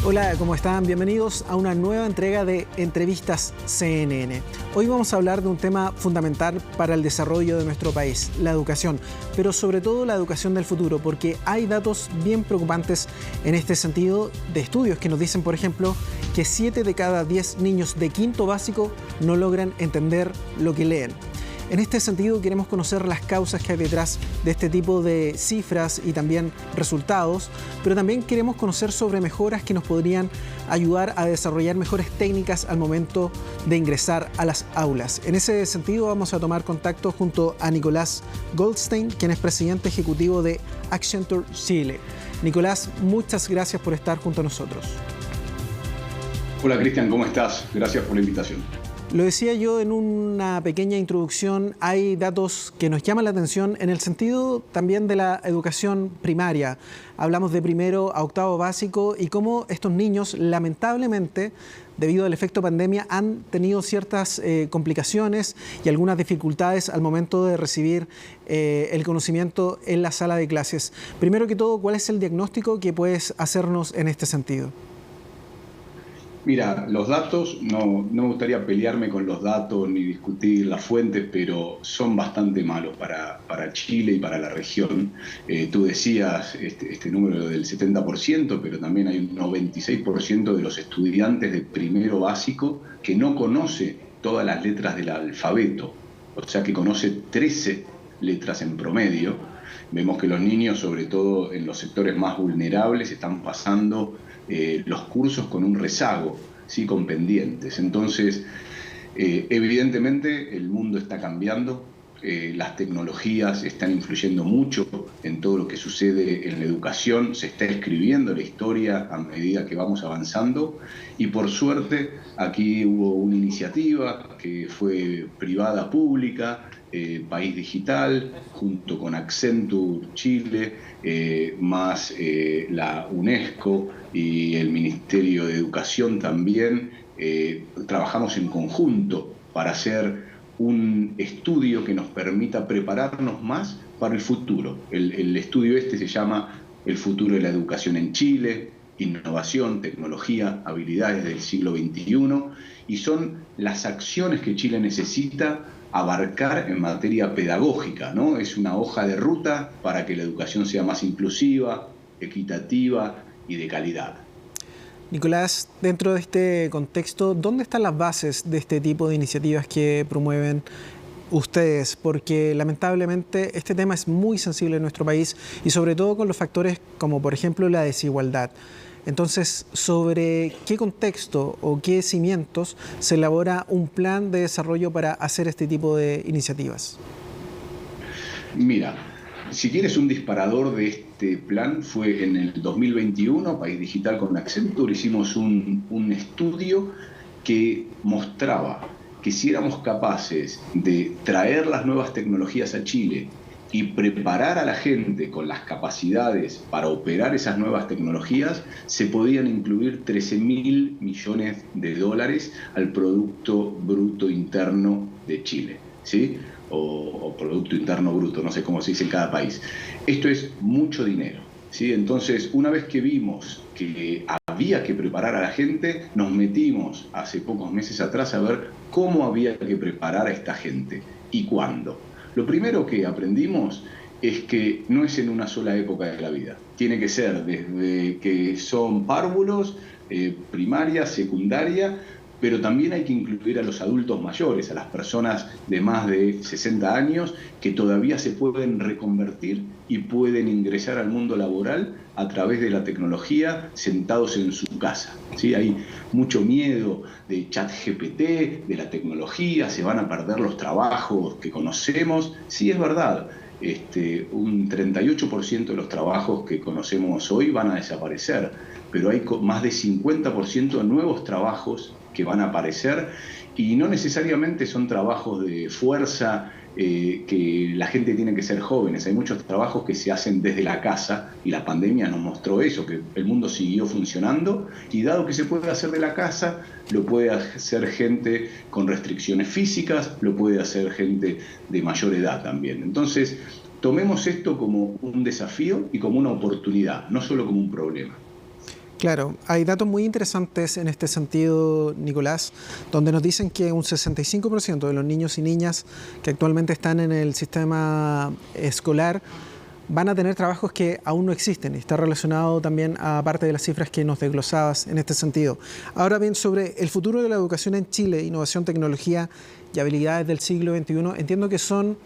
Hola, ¿cómo están? Bienvenidos a una nueva entrega de Entrevistas CNN. Hoy vamos a hablar de un tema fundamental para el desarrollo de nuestro país, la educación, pero sobre todo la educación del futuro, porque hay datos bien preocupantes en este sentido de estudios que nos dicen, por ejemplo, que 7 de cada 10 niños de quinto básico no logran entender lo que leen. En este sentido, queremos conocer las causas que hay detrás de este tipo de cifras y también resultados, pero también queremos conocer sobre mejoras que nos podrían ayudar a desarrollar mejores técnicas al momento de ingresar a las aulas. En ese sentido, vamos a tomar contacto junto a Nicolás Goldstein, quien es presidente ejecutivo de Accenture Chile. Nicolás, muchas gracias por estar junto a nosotros. Hola Cristian, ¿cómo estás? Gracias por la invitación. Lo decía yo en una pequeña introducción, hay datos que nos llaman la atención en el sentido también de la educación primaria. Hablamos de primero a octavo básico y cómo estos niños, lamentablemente, debido al efecto pandemia, han tenido ciertas complicaciones y algunas dificultades al momento de recibir el conocimiento en la sala de clases. Primero que todo, ¿cuál es el diagnóstico que puedes hacernos en este sentido? Mira, los datos, no me gustaría pelearme con los datos ni discutir las fuentes, pero son bastante malos para Chile y para la región. Tú decías este número del 70%, pero también hay un 96% de los estudiantes de primero básico que no conoce todas las letras del alfabeto, o sea que conoce 13 letras en promedio. Vemos que los niños, sobre todo en los sectores más vulnerables, están pasando los cursos con un rezago, ¿sí? Con pendientes. Entonces, evidentemente el mundo está cambiando, las tecnologías están influyendo mucho en todo lo que sucede en la educación, se está escribiendo la historia a medida que vamos avanzando y por suerte aquí hubo una iniciativa que fue privada pública, País Digital, junto con Accenture Chile, más la UNESCO y el Ministerio de Educación también, trabajamos en conjunto para hacer un estudio que nos permita prepararnos más para el futuro. El estudio se llama El futuro de la educación en Chile, innovación, tecnología, habilidades del siglo XXI, y son las acciones que Chile necesita abarcar en materia pedagógica, ¿no? Es una hoja de ruta para que la educación sea más inclusiva, equitativa y de calidad. Nicolás, dentro de este contexto, ¿dónde están las bases de este tipo de iniciativas que promueven ustedes? Porque lamentablemente este tema es muy sensible en nuestro país y sobre todo con los factores como por ejemplo la desigualdad. Entonces, ¿sobre qué contexto o qué cimientos se elabora un plan de desarrollo para hacer este tipo de iniciativas? Mira, si quieres un disparador de este plan, fue en el 2021, País Digital con Accenture, hicimos un estudio que mostraba que si éramos capaces de traer las nuevas tecnologías a Chile y preparar a la gente con las capacidades para operar esas nuevas tecnologías, se podían incluir 13.000 millones de dólares al Producto Bruto Interno de Chile, ¿sí? O Producto Interno Bruto, no sé cómo se dice en cada país. Esto es mucho dinero, ¿sí? Entonces, una vez que vimos que había que preparar a la gente, nos metimos hace pocos meses atrás a ver cómo había que preparar a esta gente y cuándo. Lo primero que aprendimos es que no es en una sola época de la vida. Tiene que ser desde que son párvulos, primaria, secundaria, pero también hay que incluir a los adultos mayores, a las personas de más de 60 años que todavía se pueden reconvertir y pueden ingresar al mundo laboral a través de la tecnología sentados en su casa, ¿sí? Hay mucho miedo de ChatGPT, de la tecnología, se van a perder los trabajos que conocemos. Sí, es verdad, un 38% de los trabajos que conocemos hoy van a desaparecer, pero hay más de 50% de nuevos trabajos que van a aparecer y no necesariamente son trabajos de fuerza, que la gente tiene que ser jóvenes. Hay muchos trabajos que se hacen desde la casa y la pandemia nos mostró eso, que el mundo siguió funcionando y dado que se puede hacer de la casa, lo puede hacer gente con restricciones físicas, lo puede hacer gente de mayor edad también. Entonces, tomemos esto como un desafío y como una oportunidad, no solo como un problema. Claro, hay datos muy interesantes en este sentido, Nicolás, donde nos dicen que un 65% de los niños y niñas que actualmente están en el sistema escolar van a tener trabajos que aún no existen, y está relacionado también a parte de las cifras que nos desglosabas en este sentido. Ahora bien, sobre el futuro de la educación en Chile, innovación, tecnología y habilidades del siglo XXI, entiendo que son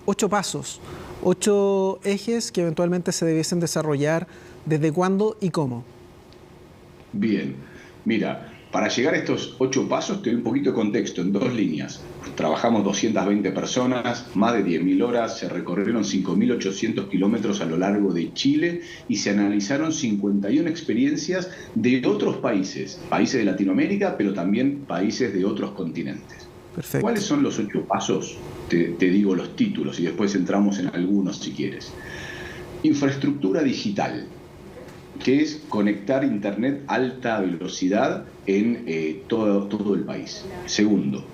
8 pasos, 8 ejes que eventualmente se debiesen desarrollar. ¿Desde cuándo y cómo? Bien, mira, para llegar a estos 8 pasos te doy un poquito de contexto en 2 líneas. Trabajamos 220 personas, más de 10.000 horas, se recorrieron 5.800 kilómetros a lo largo de Chile y se analizaron 51 experiencias de otros países, países de Latinoamérica, pero también países de otros continentes. Perfecto. ¿Cuáles son los 8 pasos? Te digo los títulos y después entramos en algunos si quieres. Infraestructura digital, que es conectar Internet a alta velocidad en todo el país. Segundo,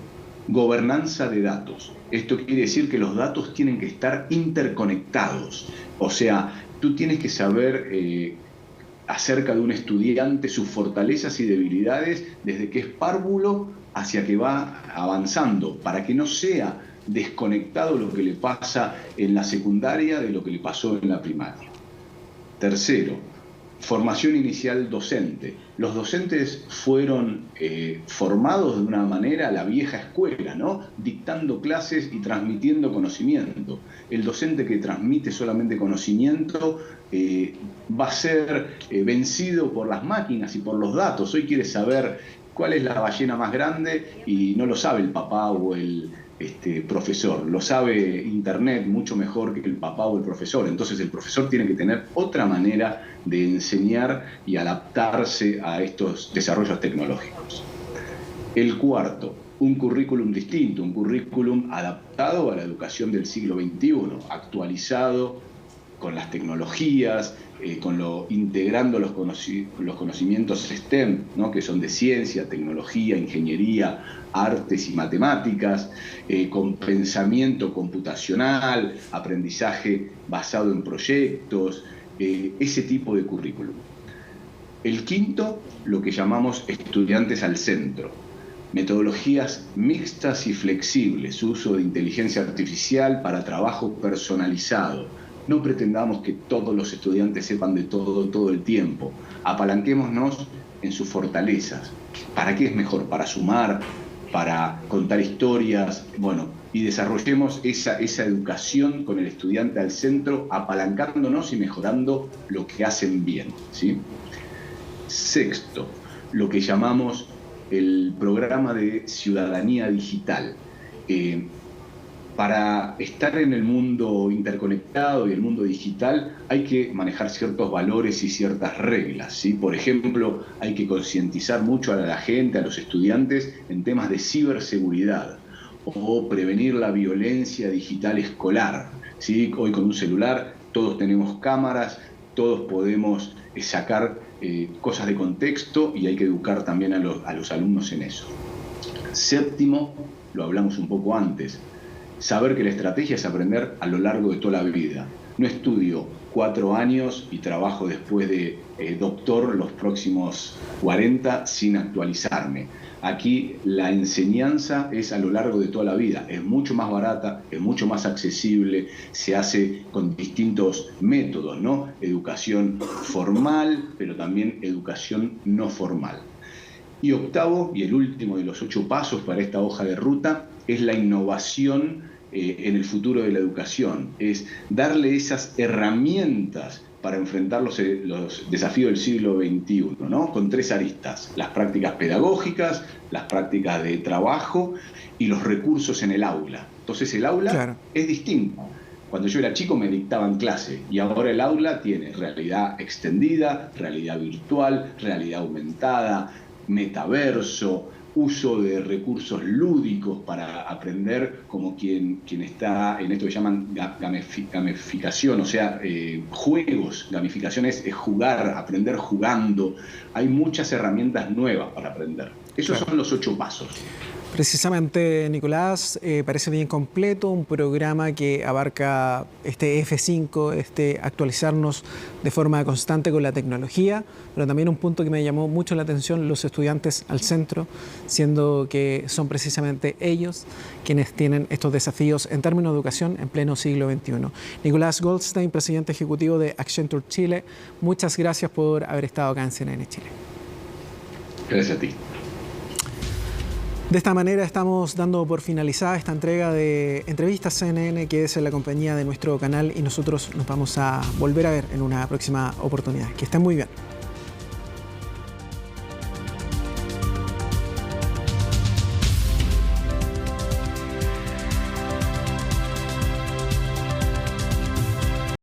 gobernanza de datos. Esto quiere decir que los datos tienen que estar interconectados. O sea, tú tienes que saber acerca de un estudiante, sus fortalezas y debilidades, desde que es párvulo hacia que va avanzando, para que no sea desconectado lo que le pasa en la secundaria de lo que le pasó en la primaria. Tercero, formación inicial docente. Los docentes fueron formados de una manera a la vieja escuela, ¿no? Dictando clases y transmitiendo conocimiento. El docente que transmite solamente conocimiento va a ser vencido por las máquinas y por los datos. Hoy quiere saber cuál es la ballena más grande y no lo sabe el papá o el profesor, lo sabe Internet mucho mejor que el papá o el profesor. Entonces el profesor tiene que tener otra manera de enseñar y adaptarse a estos desarrollos tecnológicos. El cuarto, un currículum distinto, un currículum adaptado a la educación del siglo XXI, actualizado con las tecnologías, integrando los conocimientos STEM, ¿no? Que son de ciencia, tecnología, ingeniería, artes y matemáticas, con pensamiento computacional, aprendizaje basado en proyectos, ese tipo de currículum. El quinto, lo que llamamos estudiantes al centro. Metodologías mixtas y flexibles, uso de inteligencia artificial para trabajo personalizado. No pretendamos que todos los estudiantes sepan de todo el tiempo. Apalanquémonos en sus fortalezas. ¿Para qué es mejor? Para sumar, para contar historias, bueno, y desarrollemos esa educación con el estudiante al centro, apalancándonos y mejorando lo que hacen bien, ¿sí? Sexto, lo que llamamos el programa de ciudadanía digital. Para estar en el mundo interconectado y el mundo digital hay que manejar ciertos valores y ciertas reglas, ¿sí? Por ejemplo, hay que concientizar mucho a la gente, a los estudiantes, en temas de ciberseguridad o prevenir la violencia digital escolar, ¿sí? Hoy con un celular todos tenemos cámaras, todos podemos sacar cosas de contexto y hay que educar también a los alumnos en eso. Séptimo, lo hablamos un poco antes, saber que la estrategia es aprender a lo largo de toda la vida. No estudio 4 años y trabajo después de doctor los próximos 40 sin actualizarme. Aquí la enseñanza es a lo largo de toda la vida. Es mucho más barata, es mucho más accesible, se hace con distintos métodos, ¿no? Educación formal, pero también educación no formal. Y octavo, y el último de los 8 pasos para esta hoja de ruta, es la innovación en el futuro de la educación, es darle esas herramientas para enfrentar los desafíos del siglo XXI, ¿no? Con 3 aristas: las prácticas pedagógicas, las prácticas de trabajo y los recursos en el aula. Entonces el aula es distinto. Cuando yo era chico me dictaban clase y ahora el aula tiene realidad extendida, realidad virtual, realidad aumentada, metaverso, uso de recursos lúdicos para aprender, como quien está en esto que llaman gamificación, o sea, juegos. Gamificación es jugar, aprender jugando. Hay muchas herramientas nuevas para aprender. Esos son los 8 pasos. Precisamente, Nicolás, parece bien completo, un programa que abarca este F5, actualizarnos de forma constante con la tecnología, pero también un punto que me llamó mucho la atención, los estudiantes al centro, siendo que son precisamente ellos quienes tienen estos desafíos en términos de educación en pleno siglo XXI. Nicolás Goldstein, presidente ejecutivo de Accenture Chile, muchas gracias por haber estado acá en CNN Chile. Gracias a ti. De esta manera estamos dando por finalizada esta entrega de Entrevistas CNN, que es la compañía de nuestro canal, y nosotros nos vamos a volver a ver en una próxima oportunidad. Que estén muy bien.